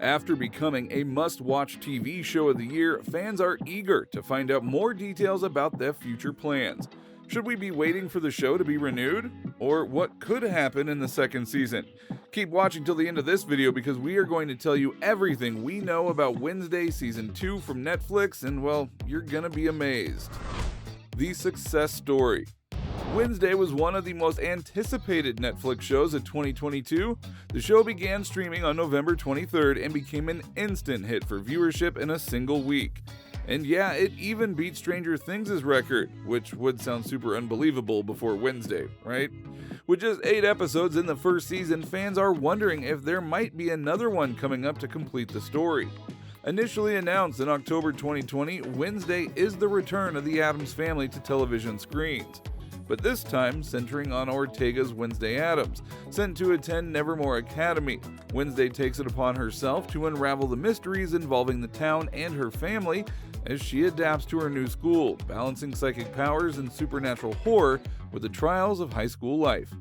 After becoming a must-watch TV show of the year, fans are eager to find out more details about their future plans. Should we be waiting for the show to be renewed? Or what could happen in the second season? Keep watching till the end of this video because we are going to tell you everything we know about Wednesday Season 2 from Netflix, and well, you're gonna be amazed. The success story. Wednesday was one of the most anticipated Netflix shows of 2022. The show began streaming on November 23rd and became an instant hit for viewership in a single week. And yeah, it even beat Stranger Things' record, which would sound super unbelievable before Wednesday, right? With just 8 episodes in the first season, fans are wondering if there might be another one coming up to complete the story. Initially announced in October 2020, Wednesday is the return of the Addams family to television screens. But this time centering on Ortega's Wednesday Addams. Sent to attend Nevermore Academy, Wednesday takes it upon herself to unravel the mysteries involving the town and her family as she adapts to her new school, balancing psychic powers and supernatural horror with the trials of high school life.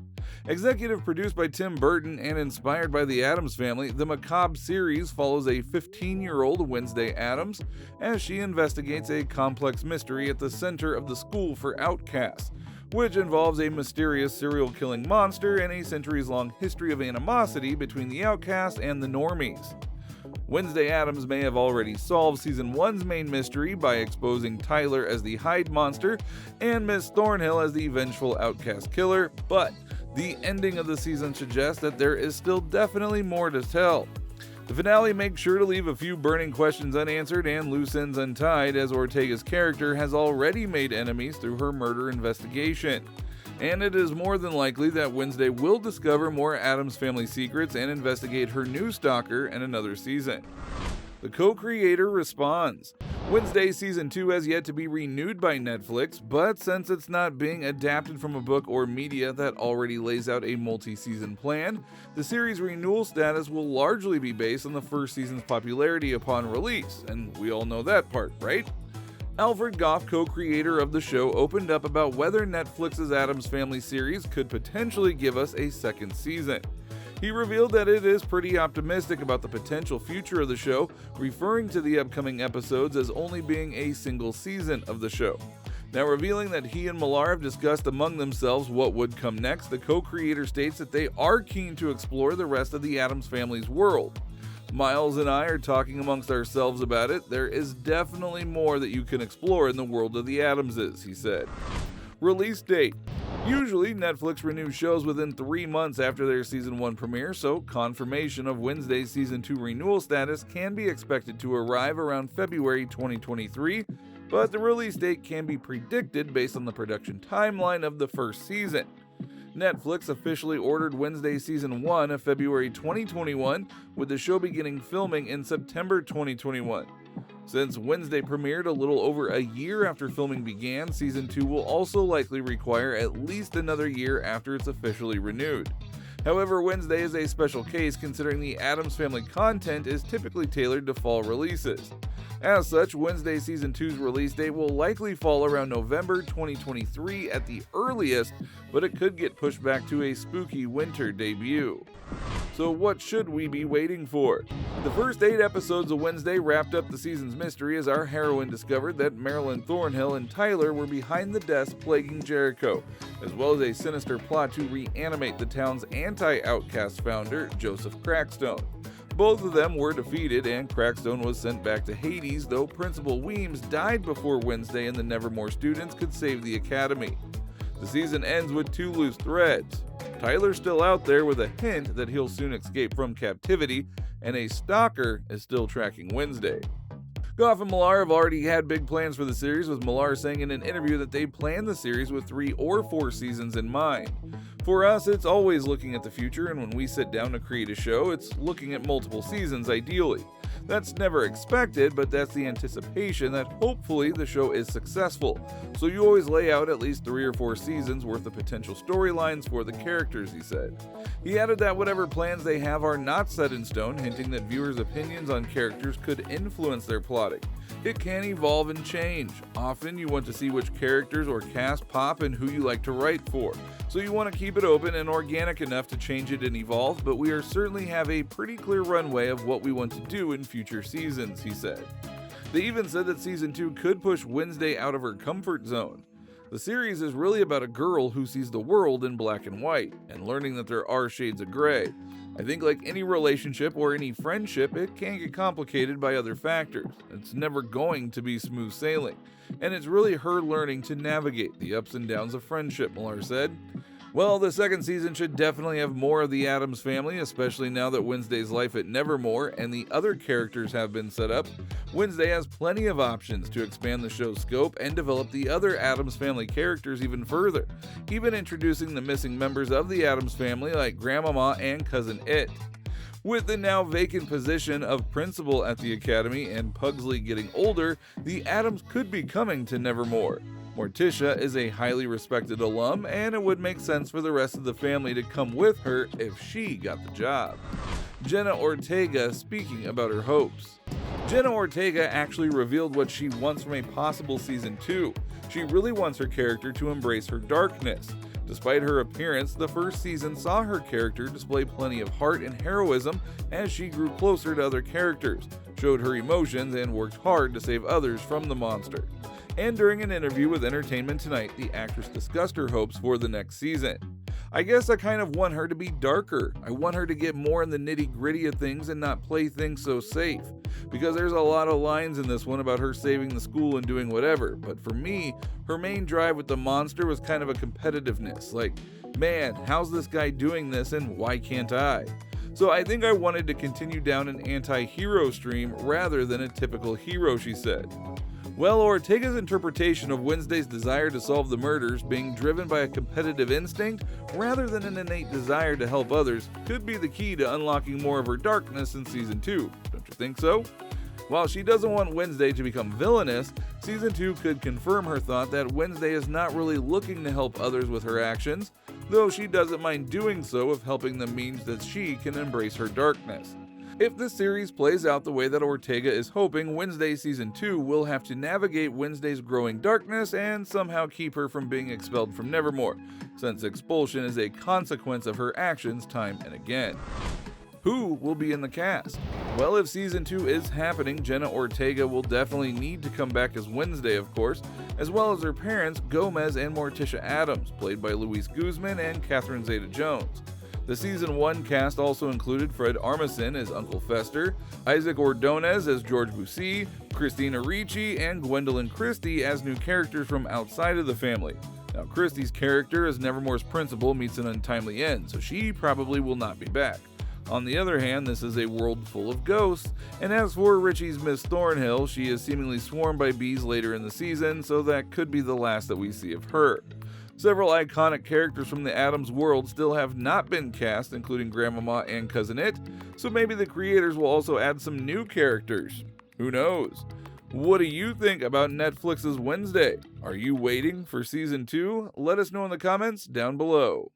Executive produced by Tim Burton and inspired by the Addams family, the macabre series follows a 15-year-old Wednesday Addams as she investigates a complex mystery at the center of the school for outcasts, which involves a mysterious serial-killing monster and a centuries-long history of animosity between the outcasts and the normies. Wednesday Addams may have already solved Season 1's main mystery by exposing Tyler as the Hyde monster and Miss Thornhill as the vengeful outcast killer, but the ending of the season suggests that there is still definitely more to tell. The finale makes sure to leave a few burning questions unanswered and loose ends untied, as Ortega's character has already made enemies through her murder investigation. And it is more than likely that Wednesday will discover more Addams family secrets and investigate her new stalker in another season. The co-creator responds. Wednesday Season 2 has yet to be renewed by Netflix, but since it's not being adapted from a book or media that already lays out a multi-season plan, the series' renewal status will largely be based on the first season's popularity upon release, and we all know that part, right? Alfred Goff, co-creator of the show, opened up about whether Netflix's Addams Family series could potentially give us a second season. He revealed that it is pretty optimistic about the potential future of the show, referring to the upcoming episodes as only being a single season of the show. Now, revealing that he and Millar have discussed among themselves what would come next, the co-creator states that they are keen to explore the rest of the Addams family's world. Miles and I are talking amongst ourselves about it. There is definitely more that you can explore in the world of the Addamses, he said. Release date. Usually, Netflix renews shows within 3 months after their Season 1 premiere, so confirmation of Wednesday's Season 2 renewal status can be expected to arrive around February 2023, but the release date can be predicted based on the production timeline of the first season. Netflix officially ordered Wednesday Season 1 of February 2021, with the show beginning filming in September 2021. Since Wednesday premiered a little over a year after filming began, Season 2 will also likely require at least another year after it's officially renewed. However, Wednesday is a special case considering the Addams Family content is typically tailored to fall releases. As such, Wednesday Season 2's release date will likely fall around November 2023 at the earliest, but it could get pushed back to a spooky winter debut. So what should we be waiting for? The first 8 episodes of Wednesday wrapped up the season's mystery as our heroine discovered that Marilyn Thornhill and Tyler were behind the deaths plaguing Jericho, as well as a sinister plot to reanimate the town's anti-outcast founder, Joseph Crackstone. Both of them were defeated and Crackstone was sent back to Hades, though Principal Weems died before Wednesday and the Nevermore students could save the academy. The season ends with 2 loose threads. Tyler's still out there with a hint that he'll soon escape from captivity, and a stalker is still tracking Wednesday. Goff and Millar have already had big plans for the series, with Millar saying in an interview that they plan the series with 3 or 4 seasons in mind. For us, it's always looking at the future, and when we sit down to create a show, it's looking at multiple seasons ideally. That's never expected, but that's the anticipation that hopefully the show is successful. So you always lay out at least 3 or 4 seasons worth of potential storylines for the characters, he said. He added that whatever plans they have are not set in stone, hinting that viewers' opinions on characters could influence their plotting. It can evolve and change. Often you want to see which characters or cast pop and who you like to write for, so you want to keep it open and organic enough to change it and evolve, but we are certainly have a pretty clear runway of what we want to do in future seasons, he said. They even said that season 2 could push Wednesday out of her comfort zone. The series is really about a girl who sees the world in black and white, and learning that there are shades of gray. I think like any relationship or any friendship, it can get complicated by other factors. It's never going to be smooth sailing, and it's really her learning to navigate the ups and downs of friendship, Millar said. Well, the second season should definitely have more of the Addams family, especially now that Wednesday's life at Nevermore and the other characters have been set up. Wednesday has plenty of options to expand the show's scope and develop the other Addams family characters even further, even introducing the missing members of the Addams family like Grandmama and Cousin It. With the now vacant position of principal at the Academy and Pugsley getting older, the Addams could be coming to Nevermore. Morticia is a highly respected alum, and it would make sense for the rest of the family to come with her if she got the job. Jenna Ortega speaking about her hopes. Jenna Ortega actually revealed what she wants from a possible season 2. She really wants her character to embrace her darkness. Despite her appearance, the first season saw her character display plenty of heart and heroism as she grew closer to other characters, showed her emotions, and worked hard to save others from the monster. And during an interview with Entertainment Tonight, the actress discussed her hopes for the next season. I guess I kind of want her to be darker. I want her to get more in the nitty-gritty of things and not play things so safe. Because there's a lot of lines in this one about her saving the school and doing whatever. But for me, her main drive with the monster was kind of a competitiveness. Like, man, how's this guy doing this and why can't I? So I think I wanted to continue down an anti-hero stream rather than a typical hero, she said. Well, Ortega's interpretation of Wednesday's desire to solve the murders being driven by a competitive instinct rather than an innate desire to help others could be the key to unlocking more of her darkness in season 2. Don't you think so? While she doesn't want Wednesday to become villainous, season 2 could confirm her thought that Wednesday is not really looking to help others with her actions, though she doesn't mind doing so if helping them means that she can embrace her darkness. If the series plays out the way that Ortega is hoping, Wednesday Season 2 will have to navigate Wednesday's growing darkness and somehow keep her from being expelled from Nevermore, since expulsion is a consequence of her actions time and again. Who will be in the cast? Well, if Season 2 is happening, Jenna Ortega will definitely need to come back as Wednesday, of course, as well as her parents, Gomez and Morticia Addams, played by Luis Guzman and Catherine Zeta-Jones. The Season 1 cast also included Fred Armisen as Uncle Fester, Isaac Ordonez as George Bussy, Christina Ricci, and Gwendolyn Christie as new characters from outside of the family. Now, Christie's character as Nevermore's principal meets an untimely end, so she probably will not be back. On the other hand, this is a world full of ghosts, and as for Richie's Miss Thornhill, she is seemingly swarmed by bees later in the season, so that could be the last that we see of her. Several iconic characters from the Addams world still have not been cast, including Grandmama and Cousin It, so maybe the creators will also add some new characters. Who knows? What do you think about Netflix's Wednesday? Are you waiting for Season 2? Let us know in the comments down below.